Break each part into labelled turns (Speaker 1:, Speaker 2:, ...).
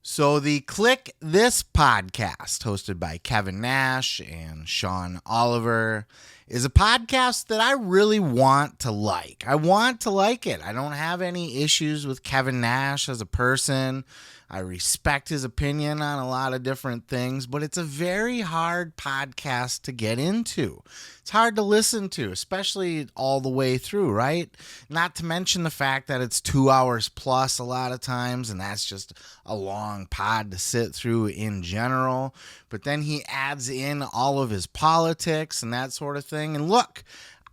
Speaker 1: So the Kliq This podcast, hosted by Kevin Nash and Sean Oliver, is a podcast that I really want to like. I want to like it. I don't have any issues with Kevin Nash as a person. I respect his opinion on a lot of different things, but it's a very hard podcast to get into. It's hard to listen to, especially all the way through, right? Not to mention the fact that it's 2 hours plus a lot of times, and that's just a long pod to sit through in general. But then he adds in all of his politics and that sort of thing. And look,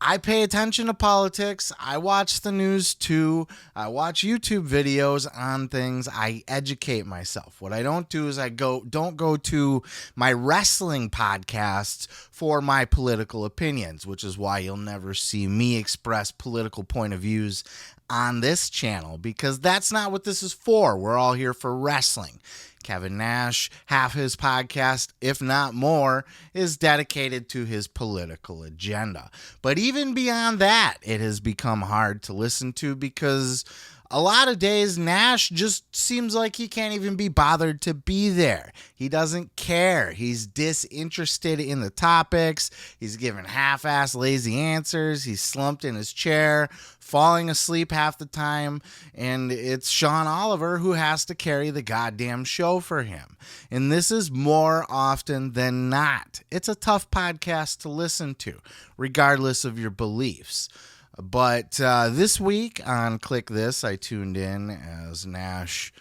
Speaker 1: I pay attention to politics. I watch the news too. I watch YouTube videos on things. I educate myself. What I don't do is don't go to my wrestling podcasts for my political opinions, which is why you'll never see me express political point of views on this channel, because that's not what this is for. We're all here for wrestling. Kevin Nash, half his podcast, if not more, is dedicated to his political agenda. But even beyond that, it has become hard to listen to because a lot of days Nash just seems like he can't even be bothered to be there. He doesn't care. He's disinterested in the topics. He's giving half-ass lazy answers. He's slumped in his chair, falling asleep half the time, and it's Sean Oliver who has to carry the goddamn show for him. And this is more often than not. It's a tough podcast to listen to, regardless of your beliefs. But this week on Kliq This, I tuned in as Nash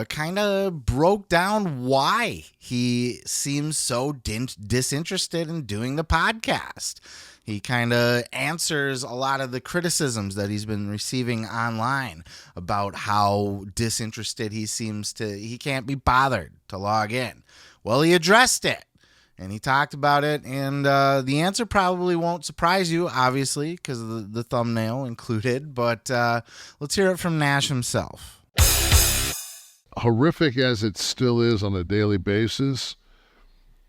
Speaker 1: kind of broke down why he seems so disinterested in doing the podcast. He kind of answers a lot of the criticisms that he's been receiving online about how disinterested he can't be bothered to log in. Well, he addressed it. And he talked about it, and the answer probably won't surprise you, obviously, because of the thumbnail included. But let's hear it from Nash himself.
Speaker 2: Horrific as it still is on a daily basis,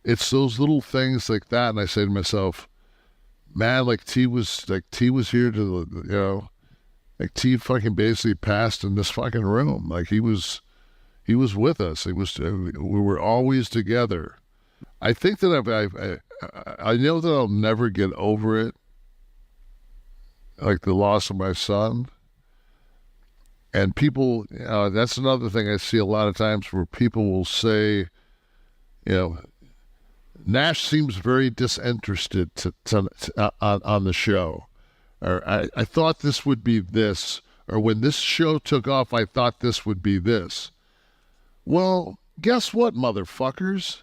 Speaker 2: it's those little things like that. And I say to myself, man, like T was here to, like T fucking basically passed in this fucking room. Like he was with us. We were always together. I think that I know that I'll never get over it, like the loss of my son. And people, that's another thing I see a lot of times where people will say, Nash seems very disinterested on the show. Or I thought this would be this. Or when this show took off, I thought this would be this. Well, guess what, motherfuckers?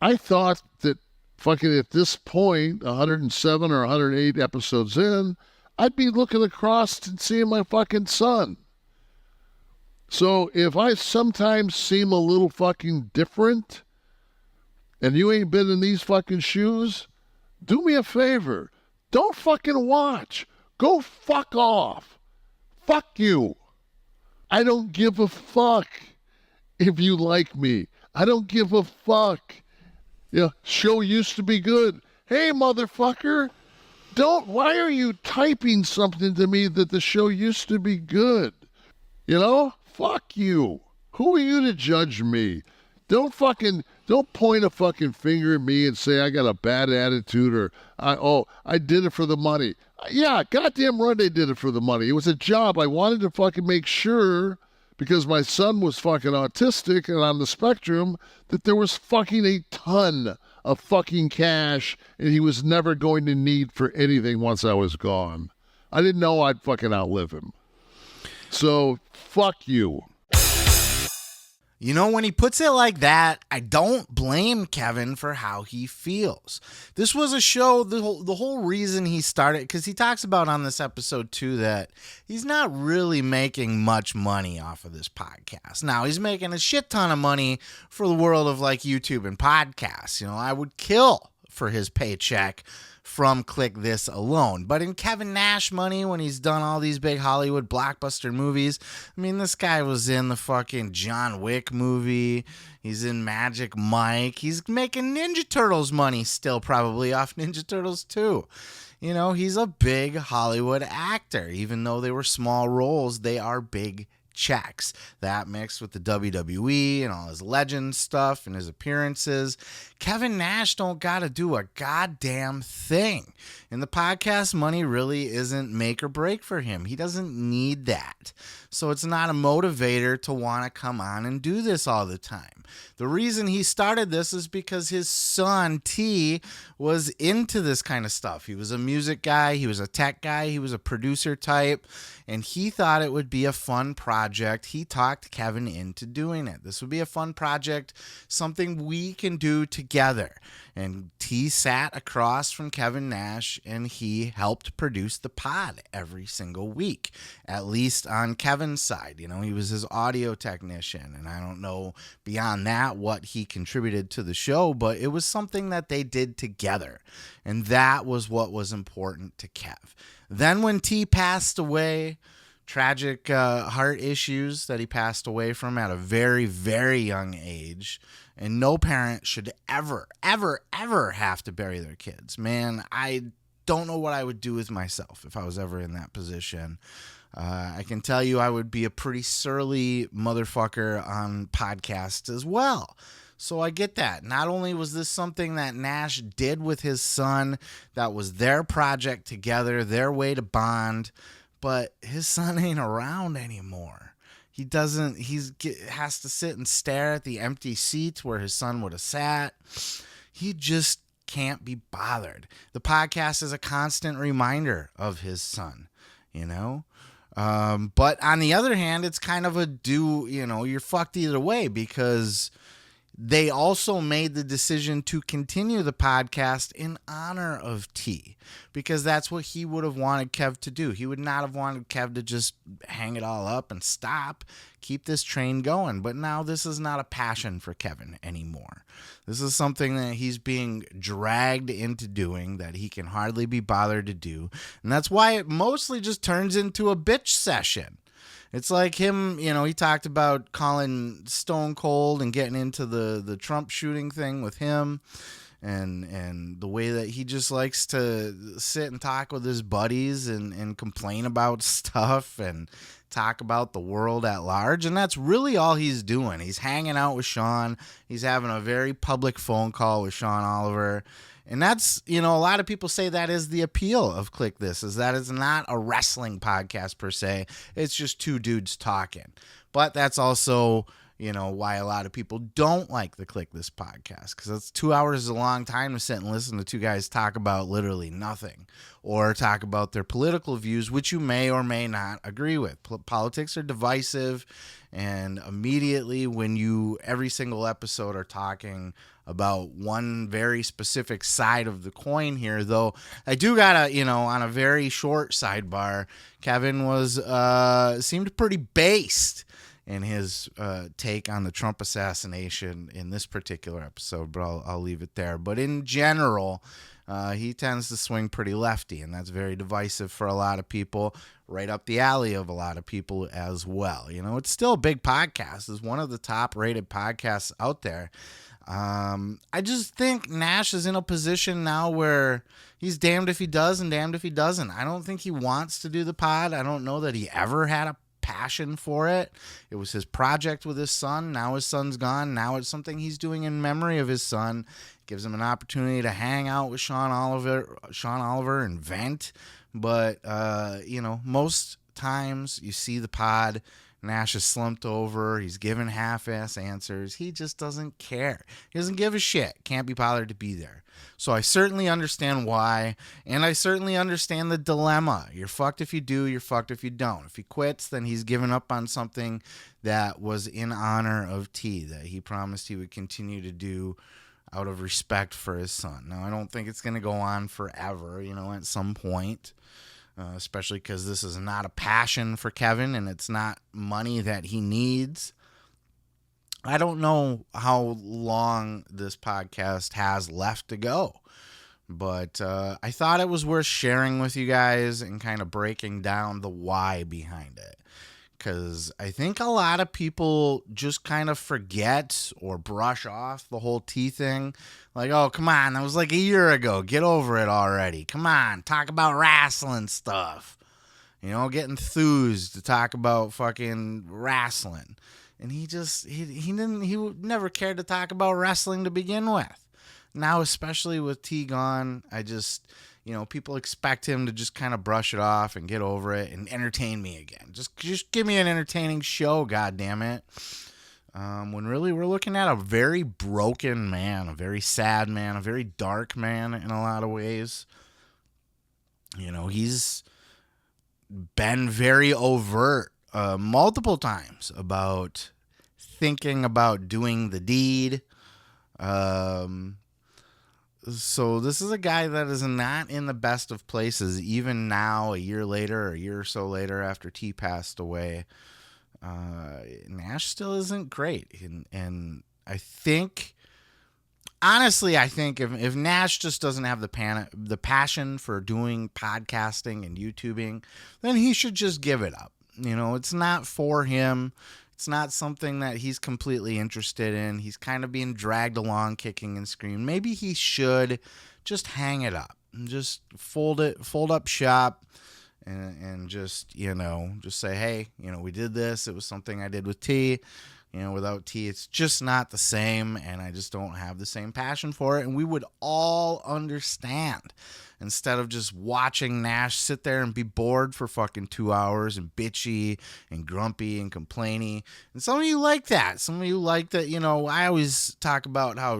Speaker 2: I thought that fucking at this point, 107 or 108 episodes in, I'd be looking across and seeing my fucking son. So if I sometimes seem a little fucking different, and you ain't been in these fucking shoes, do me a favor. Don't fucking watch. Go fuck off. Fuck you. I don't give a fuck if you like me. I don't give a fuck. Show used to be good. Hey, motherfucker, why are you typing something to me that the show used to be good? Fuck you. Who are you to judge me? Don't point a fucking finger at me and say I got a bad attitude or I did it for the money. Yeah, goddamn right I did it for the money. It was a job. I wanted to fucking make sure, because my son was fucking autistic and on the spectrum, that there was fucking a ton of fucking cash and he was never going to need for anything once I was gone. I didn't know I'd fucking outlive him. So, fuck you.
Speaker 1: When he puts it like that, I don't blame Kevin for how he feels. This was a show, the whole reason he started, because he talks about on this episode too that he's not really making much money off of this podcast. Now, he's making a shit ton of money for the world of like YouTube and podcasts. I would kill for his paycheck from Kliq This alone. But in Kevin Nash money, when he's done all these big Hollywood blockbuster movies, this guy was in the fucking John Wick movie. He's in Magic Mike. He's making Ninja Turtles money still, probably off Ninja Turtles 2. He's a big Hollywood actor. Even though they were small roles, they are big checks. That mixed with the WWE and all his legend stuff and his appearances. Kevin Nash don't gotta do a goddamn thing. And the podcast money really isn't make or break for him. He doesn't need that. So it's not a motivator to want to come on and do this all the time. The reason he started this is because his son, T, was into this kind of stuff. He was a music guy. He was a tech guy. He was a producer type. And he thought it would be a fun project. He talked Kevin into doing it. This would be a fun project, something we can do together. And T sat across from Kevin Nash, and he helped produce the pod every single week, at least on Kevin's side. You know, he was his audio technician, and I don't know beyond that what he contributed to the show, but it was something that they did together, and that was what was important to Kev. Then when T passed away, tragic heart issues that he passed away from at a very, very young age. And no parent should ever, ever, ever have to bury their kids. Man, I don't know what I would do with myself if I was ever in that position. I can tell you I would be a pretty surly motherfucker on podcasts as well. So I get that. Not only was this something that Nash did with his son, that was their project together, their way to bond, but his son ain't around anymore. He has to sit and stare at the empty seats where his son would have sat. He just can't be bothered. The podcast is a constant reminder of his son, you know? But on the other hand, it's kind of you're fucked either way, because they also made the decision to continue the podcast in honor of T, because that's what he would have wanted Kev to do. He would not have wanted Kev to just hang it all up and stop, keep this train going. But now this is not a passion for Kevin anymore. This is something that he's being dragged into doing that he can hardly be bothered to do. And that's why it mostly just turns into a bitch session. It's like him, he talked about calling Stone Cold and getting into the Trump shooting thing with him, and the way that he just likes to sit and talk with his buddies and complain about stuff and talk about the world at large. And that's really all he's doing. He's hanging out with Sean. He's having a very public phone call with Sean Oliver. And that's, a lot of people say that is the appeal of Kliq This, is that it's not a wrestling podcast per se. It's just two dudes talking. But that's also, why a lot of people don't like the Kliq This podcast, because it's 2 hours is a long time to sit and listen to two guys talk about literally nothing, or talk about their political views, which you may or may not agree with. Politics are divisive, and immediately when every single episode are talking about one very specific side of the coin here, though I do gotta, on a very short sidebar, Kevin seemed pretty based in his take on the Trump assassination in this particular episode, but I'll leave it there. But in general, he tends to swing pretty lefty, and that's very divisive for a lot of people, right up the alley of a lot of people as well. It's still a big podcast. It's one of the top rated podcasts out there. I just think Nash is in a position now where he's damned if he does and damned if he doesn't. I don't think he wants to do the pod. I don't know that he ever had a passion for it. It was his project with his son. Now his son's gone. Now it's something he's doing in memory of his son. It gives him an opportunity to hang out with Sean Oliver and vent. But, most times you see the pod, Nash is slumped over. He's giving half-ass answers. He just doesn't care. He doesn't give a shit. Can't be bothered to be there. So I certainly understand why, and I certainly understand the dilemma. You're fucked if you do. You're fucked if you don't. If he quits, then he's given up on something that was in honor of T, that he promised he would continue to do out of respect for his son. Now, I don't think it's going to go on forever, at some point. Especially because this is not a passion for Kevin, and it's not money that he needs. I don't know how long this podcast has left to go, but I thought it was worth sharing with you guys and kind of breaking down the why behind it. Because I think a lot of people just kind of forget or brush off the whole T thing. Like, oh, come on, that was like a year ago. Get over it already. Come on, talk about wrestling stuff. get enthused to talk about fucking wrestling. And he never cared to talk about wrestling to begin with. Now, especially with T gone, I just, people expect him to just kind of brush it off and get over it and entertain me again. Just give me an entertaining show, goddammit. When really we're looking at a very broken man, a very sad man, a very dark man in a lot of ways. He's been very overt multiple times about thinking about doing the deed. So this is a guy that is not in the best of places, even now, a year or so later after T passed away. Nash still isn't great. And I think, honestly, if Nash just doesn't have the passion for doing podcasting and YouTubing, then he should just give it up. It's not for him. It's not something that he's completely interested in. He's kind of being dragged along, kicking and screaming. Maybe he should just hang it up and just fold up shop and just say, hey, we did this. It was something I did with T. Without T, it's just not the same, and I just don't have the same passion for it, and we would all understand. Instead of just watching Nash sit there and be bored for fucking 2 hours and bitchy and grumpy and complaining. And some of you like that. Some of you like that, I always talk about how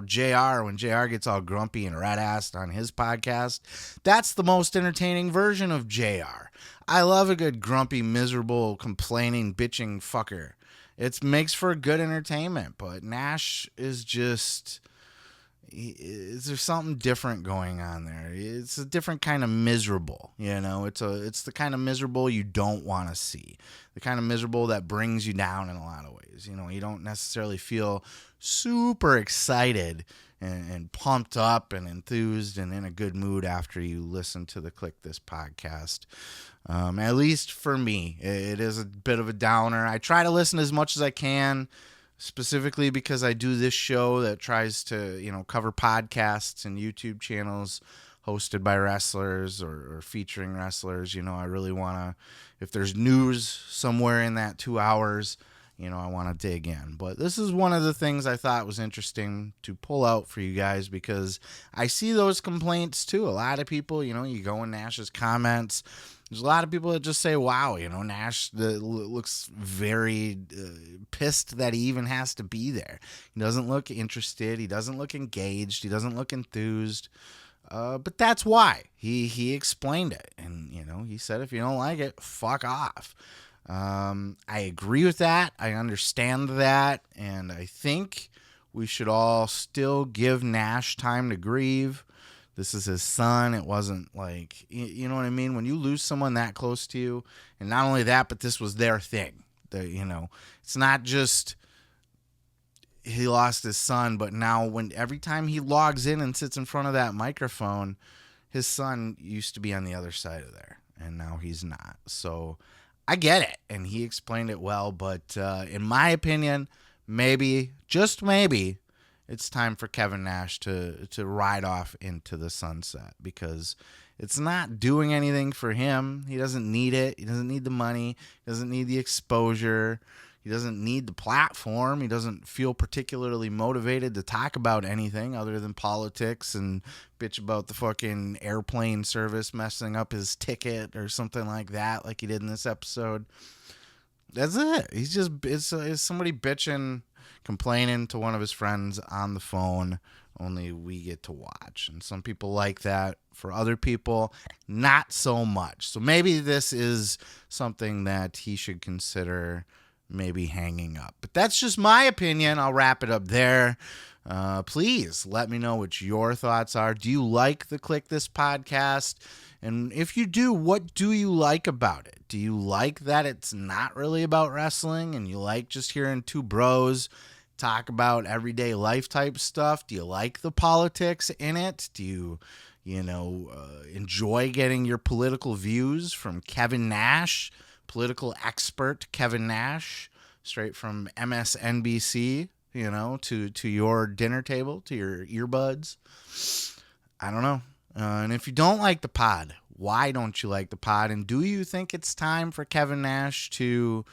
Speaker 1: when JR gets all grumpy and rat-assed on his podcast, that's the most entertaining version of JR. I love a good grumpy, miserable, complaining, bitching fucker. It makes for good entertainment, but Nash is just, is there something different going on there? It's a different kind of miserable, it's the kind of miserable you don't want to see, the kind of miserable that brings you down in a lot of ways. You don't necessarily feel super excited and pumped up and enthused and in a good mood after you listen to the Kliq This podcast. At least for me, it is a bit of a downer. I try to listen as much as I can, specifically because I do this show that tries to, cover podcasts and YouTube channels hosted by wrestlers or featuring wrestlers. I really want to, if there's news somewhere in that 2 hours, I want to dig in. But this is one of the things I thought was interesting to pull out for you guys, because I see those complaints too. A lot of people, you go in Nash's comments, there's a lot of people that just say, wow, Nash looks very pissed that he even has to be there. He doesn't look interested. He doesn't look engaged. He doesn't look enthused. But that's why. He explained it. And, he said, if you don't like it, fuck off. I agree with that. I understand that. And I think we should all still give Nash time to grieve. This is his son. It wasn't like, you know what I mean? When you lose someone that close to you, and not only that, but this was their thing. It's not just he lost his son, but now every time he logs in and sits in front of that microphone, his son used to be on the other side of there, and now he's not. So I get it, and he explained it well, but in my opinion, maybe, just maybe, it's time for Kevin Nash to ride off into the sunset, because it's not doing anything for him. He doesn't need it. He doesn't need the money. He doesn't need the exposure. He doesn't need the platform. He doesn't feel particularly motivated to talk about anything other than politics and bitch about the fucking airplane service messing up his ticket or something like that, like he did in this episode. That's it. He's just, it's somebody bitching, complaining to one of his friends on the phone, only we get to watch. And some people like that. For other people, not so much. So maybe this is something that he should consider maybe hanging up. But that's just my opinion. I'll wrap it up there. Please let me know what your thoughts are. Do you like the Kliq This podcast? And if you do, what do you like about it? Do you like that it's not really about wrestling, and you like just hearing two bros talk about everyday life type stuff? Do you like the politics in it? Do you enjoy getting your political views from Kevin Nash, political expert Kevin Nash, straight from MSNBC, to your dinner table, to your earbuds? I don't know. And if you don't like the pod, Why don't you like the pod? And do you think it's time for Kevin Nash to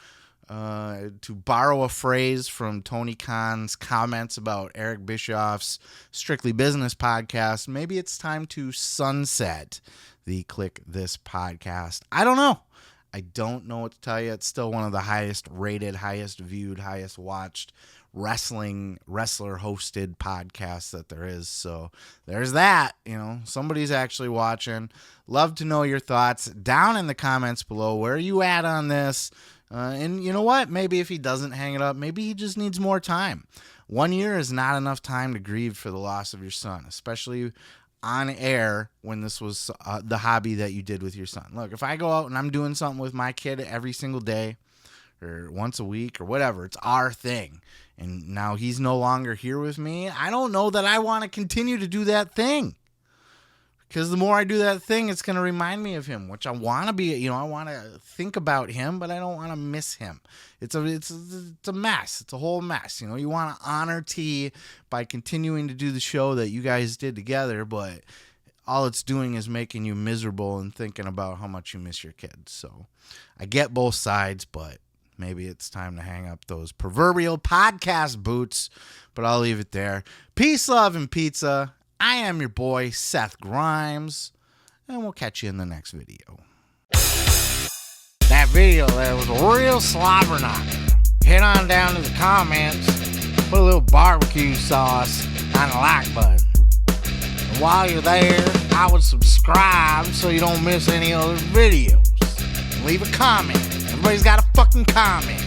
Speaker 1: borrow a phrase from Tony Khan's comments about Eric Bischoff's Strictly Business podcast? Maybe it's time to sunset the Kliq This podcast. I don't know. I don't know what to tell you. It's still one of the highest rated, highest viewed, highest watched wrestler hosted podcasts that there is. So there's that. Somebody's actually watching. Love to know your thoughts down in the comments below. Where are you at on this? And you know what? Maybe if he doesn't hang it up, maybe he just needs more time. 1 year is not enough time to grieve for the loss of your son, especially on air when this was the hobby that you did with your son. Look, if I go out and I'm doing something with my kid every single day or once a week or whatever, it's our thing. And now he's no longer here with me. I don't know that I want to continue to do that thing. Because the more I do that thing, it's going to remind me of him, which I want to be, I want to think about him, but I don't want to miss him. It's a mess. It's a whole mess. You want to honor T by continuing to do the show that you guys did together, but all it's doing is making you miserable and thinking about how much you miss your kids. So I get both sides, but maybe it's time to hang up those proverbial podcast boots, but I'll leave it there. Peace, love, and pizza. I am your boy, Seth Grimes, and we'll catch you in the next video. That video there was a real slobber knocker. Head on down to the comments, put a little barbecue sauce on the like button. And while you're there, I would subscribe so you don't miss any other videos. And leave a comment. Everybody's got a fucking comment.